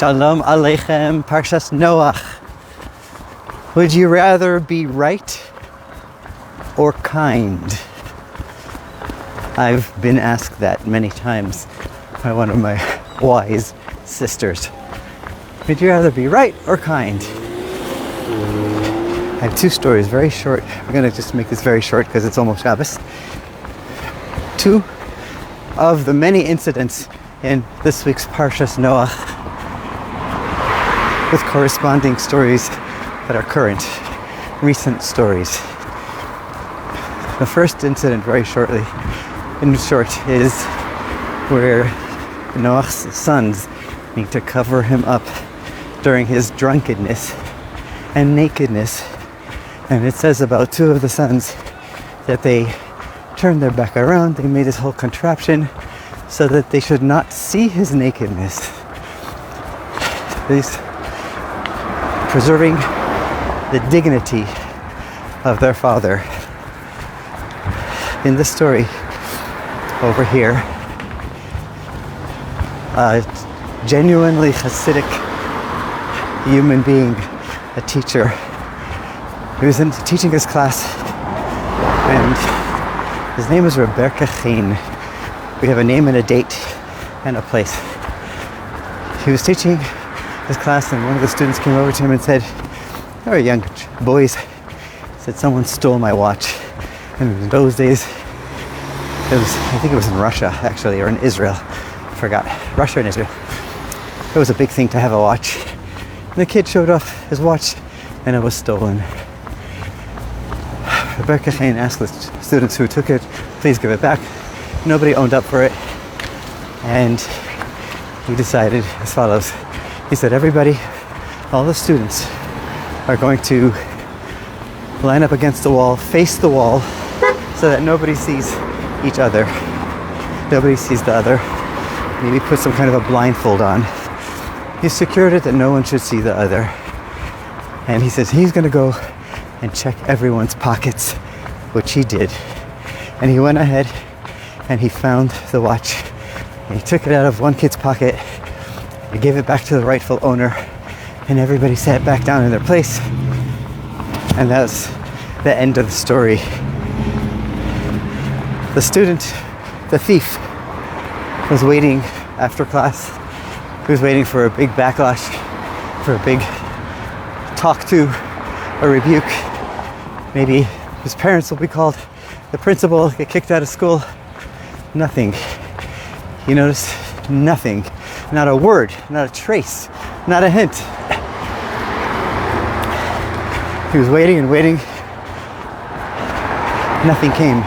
Shalom Aleichem, Parshas Noach. Would you rather be right or kind? I've been asked that many times by one of my wise sisters. Would you rather be right or kind? I have two stories, very short. I'm going to just make this very short because it's almost Shabbos. Two of the many incidents in this week's Parshas Noach with corresponding stories that are current, recent stories. The first incident, very shortly, in short, is where Noach's sons need to cover him up during his drunkenness and nakedness. And it says about two of the sons that they turned their back around, they made this whole contraption so that they should not see his nakedness. These preserving the dignity of their father. In the story over here, a genuinely Hasidic human being, a teacher, he was teaching his class, and his name is Rebecca Chain. We have a name and a date and a place. He was teaching his class, and one of the students came over to him and said, "They were young boys," said, "someone stole my watch." And in those days, I think it was in Russia actually, or in Israel, I forgot, Russia and Israel. It was a big thing to have a watch. And the kid showed off his watch and it was stolen. Rebecca Chain asked the students who took it, please give it back. Nobody owned up for it. And he decided as follows. He said, everybody, all the students are going to line up against the wall, face the wall, so that nobody sees each other. Nobody sees the other. Maybe put some kind of a blindfold on. He secured it that no one should see the other. And he says he's going to go and check everyone's pockets, which he did. And he went ahead and he found the watch. And he took it out of one kid's pocket. He gave it back to the rightful owner. And everybody sat back down in their place. And that's the end of the story. The student, the thief, was waiting after class. He was waiting for a big backlash, for a big talk to, a rebuke. Maybe his parents will be called, the principal get kicked out of school. Nothing. He noticed nothing. Not a word, not a trace, not a hint. He was waiting and waiting. Nothing came.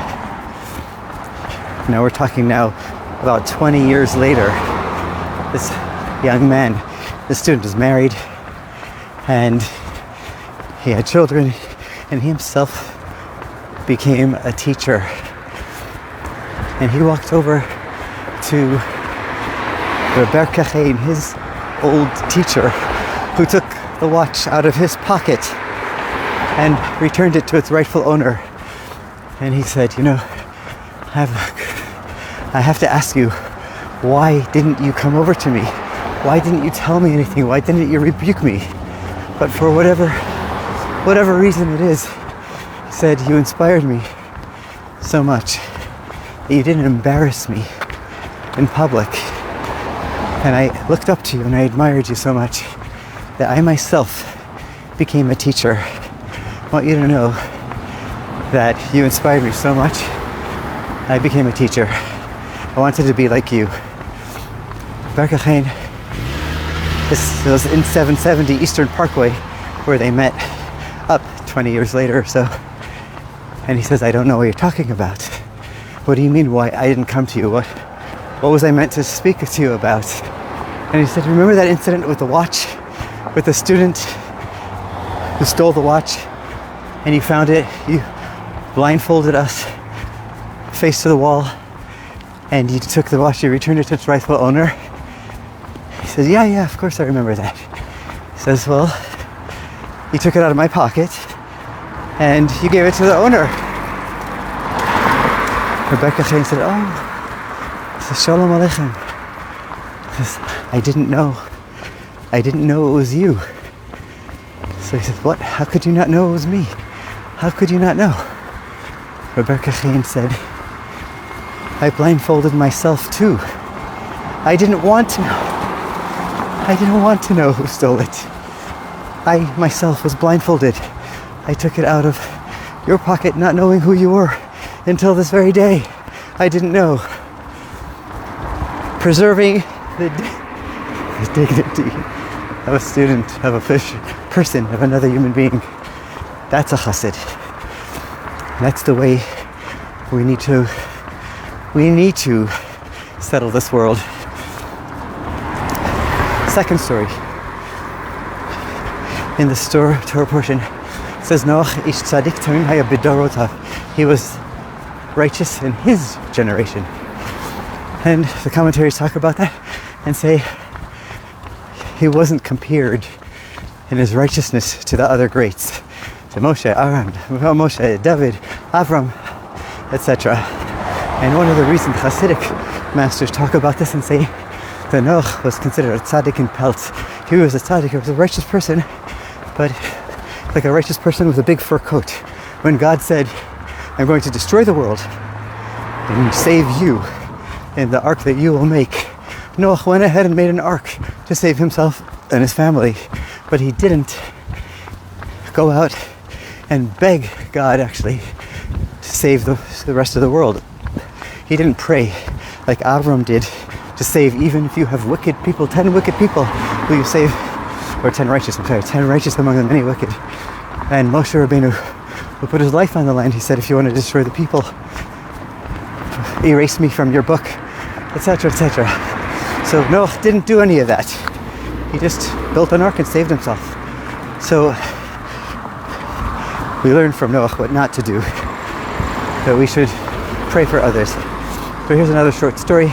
Now we're talking now about 20 years later. This young man, this student is married and he had children and he himself became a teacher. And he walked over to Rebecca Chain, his old teacher, who took the watch out of his pocket and returned it to its rightful owner. And he said, you know, I have to ask you, why didn't you come over to me? Why didn't you tell me anything? Why didn't you rebuke me? But for whatever reason it is, he said, you inspired me so much that you didn't embarrass me in public. And I looked up to you and I admired you so much that I myself became a teacher. I want you to know that you inspired me so much, I became a teacher. I wanted to be like you. Rebecca Chain, this was in 770 Eastern Parkway where they met up 20 years later or so. And he says, I don't know what you're talking about. What do you mean why I didn't come to you? What was I meant to speak to you about? And he said, remember that incident with the watch? With the student who stole the watch and you found it, you blindfolded us, face to the wall, and you took the watch, you returned it to its rightful owner? He says, yeah, of course I remember that. He says, well, you took it out of my pocket and you gave it to the owner. Rebecca Chain said, oh, he says, Shalom Aleichem. He says, I didn't know. I didn't know it was you. So he says, what? How could you not know it was me? How could you not know? Rebecca Chaim said, I blindfolded myself too. I didn't want to know. I didn't want to know who stole it. I myself was blindfolded. I took it out of your pocket not knowing who you were until this very day. I didn't know. Preserving the dignity of a student, of a person, of another human being. That's a chassid. That's the way we need to settle this world. Second story. In the Torah portion, it says Noach ish tzaddik tamim haya b'dorotav. He was righteous in his generation. And the commentaries talk about that and say he wasn't compared in his righteousness to the other greats, to Moshe, Aaron, Moshe, David, Avram, etc. And one of the recent Hasidic masters talk about this and say that Noach was considered a tzaddik in pelts. He was a tzaddik, he was a righteous person, but like a righteous person with a big fur coat. When God said, I'm going to destroy the world and save you in the ark that you will make, Noach went ahead and made an ark to save himself and his family, but he didn't go out and beg God actually to save the rest of the world. He didn't pray like Avram did to save, even if you have wicked people, 10 wicked people, will you save, or 10 righteous among the many wicked. And Moshe Rabbeinu, who put his life on the line, he said, if you want to destroy the people, erase me from your book, etc., etc. So Noach didn't do any of that. He just built an ark and saved himself. So we learn from Noach what not to do, that we should pray for others. So here's another short story.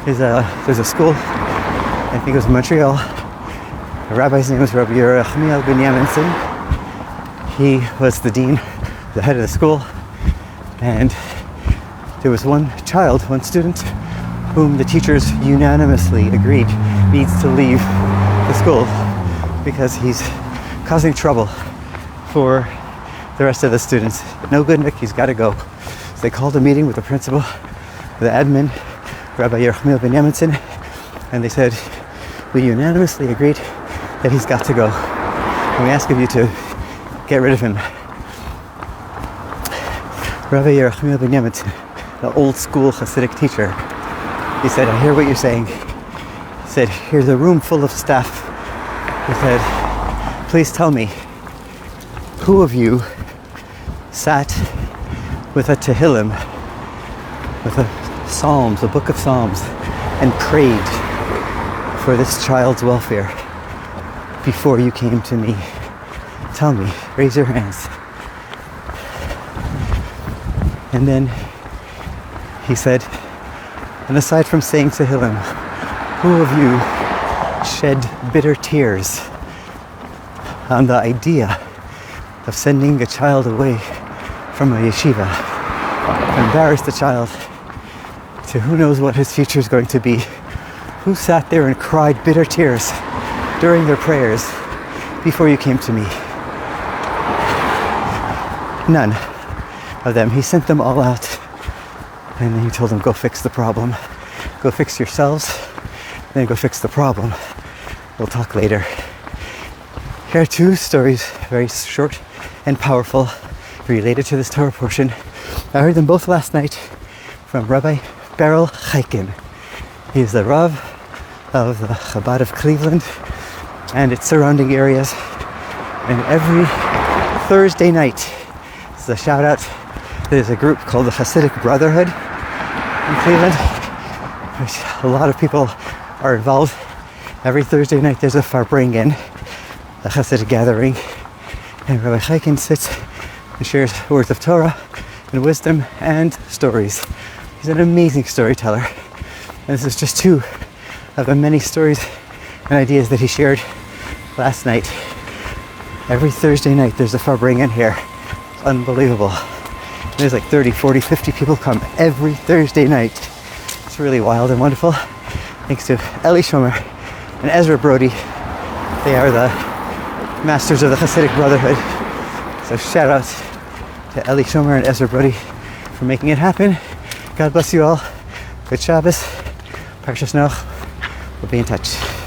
There's a school, I think it was in Montreal. The rabbi's name was Rabbi Yerachmiel ben Yaminson. He was the dean, the head of the school, and there was one student, whom the teachers unanimously agreed needs to leave the school because he's causing trouble for the rest of the students. No good, Nick, he's got to go. So they called a meeting with the principal, the admin, Rabbi Yerachmiel ben Yaminson, and they said, we unanimously agreed that he's got to go. And we ask of you to get rid of him. Rabbi Yerachmiel ben Yaminson, the old school Hasidic teacher, he said, I hear what you're saying. He said, here's a room full of staff. He said, please tell me, who of you sat with a Tehillim, with a book of Psalms, and prayed for this child's welfare before you came to me? Tell me, raise your hands. And then he said, and aside from saying Tehillim, who of you shed bitter tears on the idea of sending a child away from a yeshiva, embarrass the child to who knows what his future is going to be? Who sat there and cried bitter tears during their prayers before you came to me? None of them. He sent them all out, and then he told them, go fix the problem. Go fix yourselves, then go fix the problem. We'll talk later. Here are two stories, very short and powerful, related to this Torah portion. I heard them both last night from Rabbi Beryl Chaikin. He's the Rav of the Chabad of Cleveland and its surrounding areas. And every Thursday night, this is a shout out, there's a group called the Hasidic Brotherhood in Cleveland, which a lot of people are involved. Every Thursday night there's a Farbringen, a Hasidic gathering, and Rabbi Chaikin sits and shares words of Torah and wisdom and stories. He's an amazing storyteller, and this is just two of the many stories and ideas that he shared last night. Every Thursday night there's a Farbringen here. It's unbelievable. There's like 30, 40, 50 people come every Thursday night. It's really wild and wonderful. Thanks to Ellie Shomer and Ezra Brody They are the masters of the Hasidic Brotherhood. So shout out to Eli Shomer and Ezra Brody for making it happen. God bless you all. Good Shabbos. Parshas Noach. We'll be in touch.